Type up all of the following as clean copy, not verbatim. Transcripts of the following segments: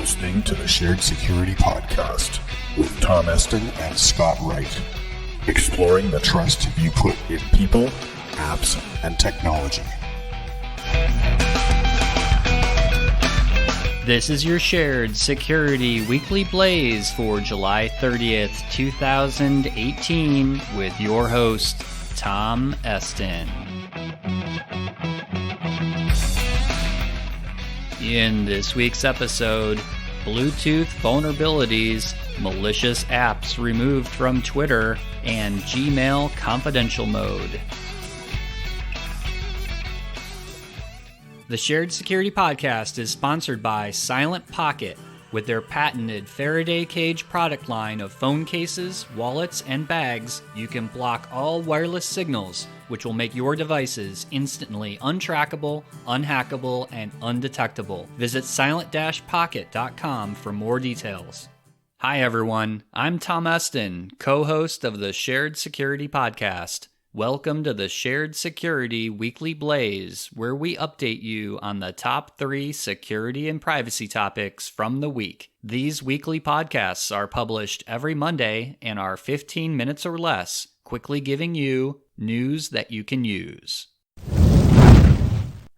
listening to the Shared Security Podcast with Tom Eston and Scott Wright, exploring the trust you put in people, apps, and technology. This is your Shared Security Weekly Blaze for July 30th, 2018 with your host, Tom Eston. In this week's episode, Bluetooth vulnerabilities, malicious apps removed from Twitter, and Gmail confidential mode. The Shared Security Podcast is sponsored by Silent Pocket. With their patented Faraday cage product line of phone cases, wallets, and bags, you can block all wireless signals, which will make your devices instantly untrackable, unhackable, and undetectable. Visit silent-pocket.com for more details. Hi everyone, I'm Tom Eston, co-host of the Shared Security Podcast. Welcome to the Shared Security Weekly Blaze, where we update you on the top 3 security and privacy topics from the week. These weekly podcasts are published every Monday and are 15 minutes or less, quickly giving you news that you can use.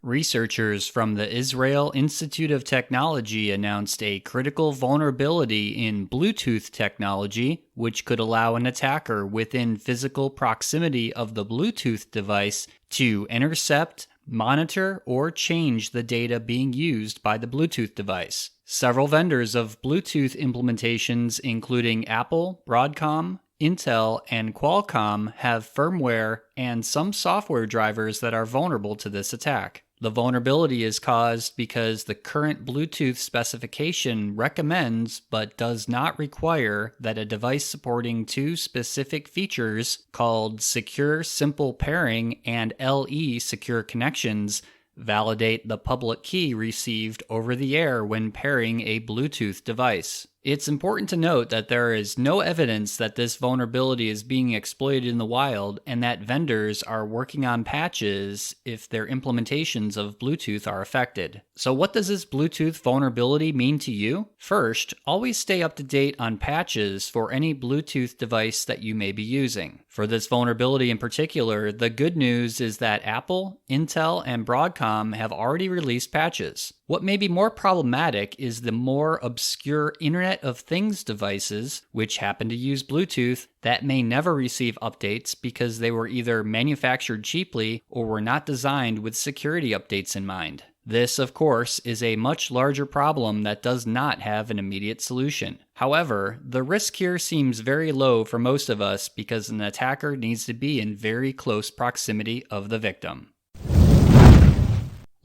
Researchers from the Israel Institute of Technology announced a critical vulnerability in Bluetooth technology, which could allow an attacker within physical proximity of the Bluetooth device to intercept, monitor, or change the data being used by the Bluetooth device. Several vendors of Bluetooth implementations, including Apple, Broadcom, Intel, and Qualcomm, have firmware and some software drivers that are vulnerable to this attack. The vulnerability is caused because the current Bluetooth specification recommends but does not require that a device supporting 2 specific features called Secure Simple Pairing and LE Secure Connections validate the public key received over the air when pairing a Bluetooth device. It's important to note that there is no evidence that this vulnerability is being exploited in the wild and that vendors are working on patches if their implementations of Bluetooth are affected. So what does this Bluetooth vulnerability mean to you? First, always stay up to date on patches for any Bluetooth device that you may be using. For this vulnerability in particular, the good news is that Apple, Intel, and Broadcom have already released patches. What may be more problematic is the more obscure Internet of Things devices, which happen to use Bluetooth, that may never receive updates because they were either manufactured cheaply or were not designed with security updates in mind. This, of course, is a much larger problem that does not have an immediate solution. However, the risk here seems very low for most of us because an attacker needs to be in very close proximity of the victim.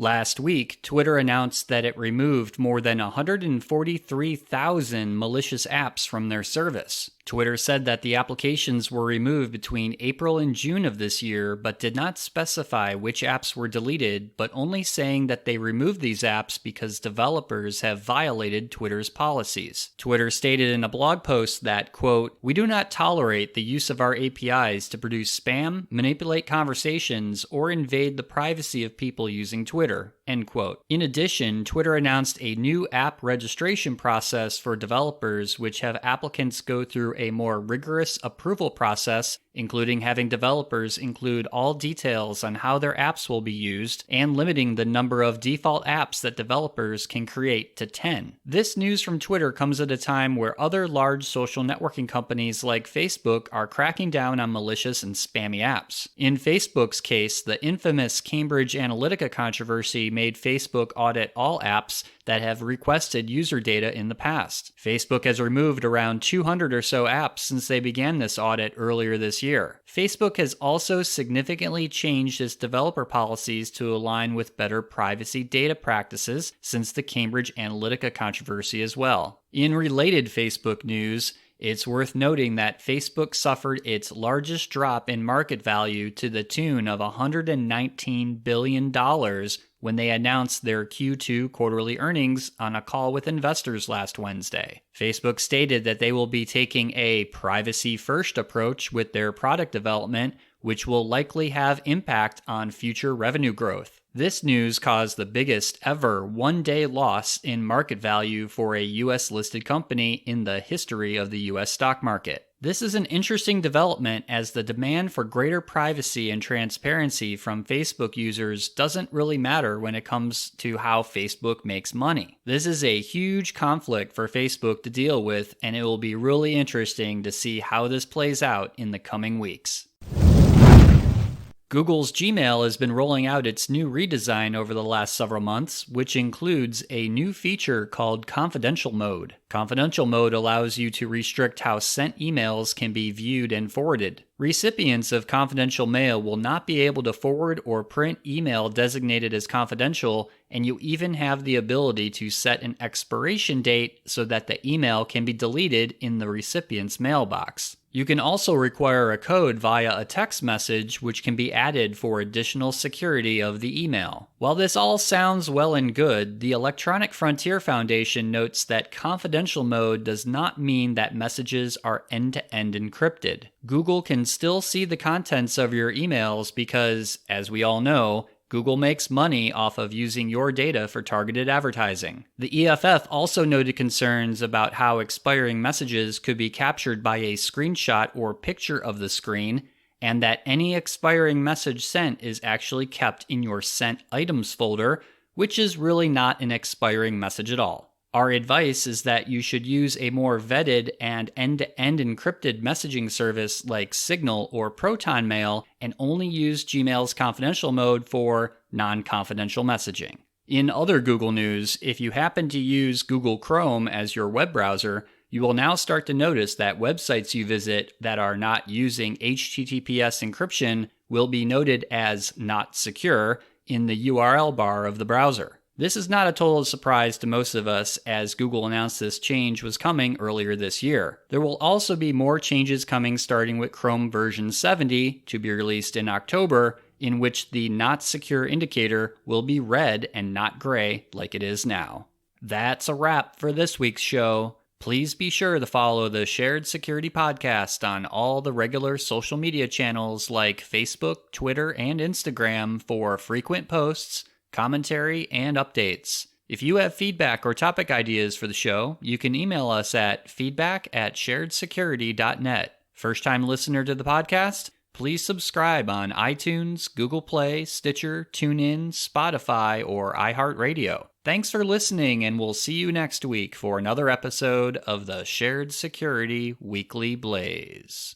Last week, Twitter announced that it removed more than 143,000 malicious apps from their service. Twitter said that the applications were removed between April and June of this year, but did not specify which apps were deleted, but only saying that they removed these apps because developers have violated Twitter's policies. Twitter stated in a blog post that, quote, "We do not tolerate the use of our APIs to produce spam, manipulate conversations, or invade the privacy of people using Twitter." End quote. In addition, Twitter announced a new app registration process for developers, which have applicants go through a more rigorous approval process, including having developers include all details on how their apps will be used and limiting the number of default apps that developers can create to 10. This news from Twitter comes at a time where other large social networking companies like Facebook are cracking down on malicious and spammy apps. In Facebook's case, the infamous Cambridge Analytica controversy made Facebook audit all apps that have requested user data in the past. Facebook has removed around 200 or so apps since they began this audit earlier this year. Facebook has also significantly changed its developer policies to align with better privacy data practices since the Cambridge Analytica controversy as well. In related Facebook news, it's worth noting that Facebook suffered its largest drop in market value to the tune of $119 billion when they announced their Q2 quarterly earnings on a call with investors last Wednesday. Facebook stated that they will be taking a privacy-first approach with their product development, which will likely have impact on future revenue growth. This news caused the biggest ever one-day loss in market value for a U.S.-listed company in the history of the U.S. stock market. This is an interesting development as the demand for greater privacy and transparency from Facebook users doesn't really matter when it comes to how Facebook makes money. This is a huge conflict for Facebook to deal with, and it will be really interesting to see how this plays out in the coming weeks. Google's Gmail has been rolling out its new redesign over the last several months, which includes a new feature called Confidential Mode. Confidential Mode allows you to restrict how sent emails can be viewed and forwarded. Recipients of confidential mail will not be able to forward or print email designated as confidential, and you even have the ability to set an expiration date so that the email can be deleted in the recipient's mailbox. You can also require a code via a text message, which can be added for additional security of the email. While this all sounds well and good, the Electronic Frontier Foundation notes that confidential mode does not mean that messages are end-to-end encrypted. Google can still see the contents of your emails because, as we all know, Google makes money off of using your data for targeted advertising. The EFF also noted concerns about how expiring messages could be captured by a screenshot or picture of the screen, and that any expiring message sent is actually kept in your Sent Items folder, which is really not an expiring message at all. Our advice is that you should use a more vetted and end-to-end encrypted messaging service like Signal or Proton Mail, and only use Gmail's confidential mode for non-confidential messaging. In other Google news, if you happen to use Google Chrome as your web browser, you will now start to notice that websites you visit that are not using HTTPS encryption will be noted as not secure in the URL bar of the browser. This is not a total surprise to most of us, as Google announced this change was coming earlier this year. There will also be more changes coming starting with Chrome version 70 to be released in October, in which the not secure indicator will be red and not gray like it is now. That's a wrap for this week's show. Please be sure to follow the Shared Security Podcast on all the regular social media channels like Facebook, Twitter, and Instagram for frequent posts, commentary, and updates. If you have feedback or topic ideas for the show, you can email us at feedback@sharedsecurity.net. First-time listener to the podcast? Please subscribe on iTunes, Google Play, Stitcher, TuneIn, Spotify, or iHeartRadio. Thanks for listening, and we'll see you next week for another episode of the Shared Security Weekly Blaze.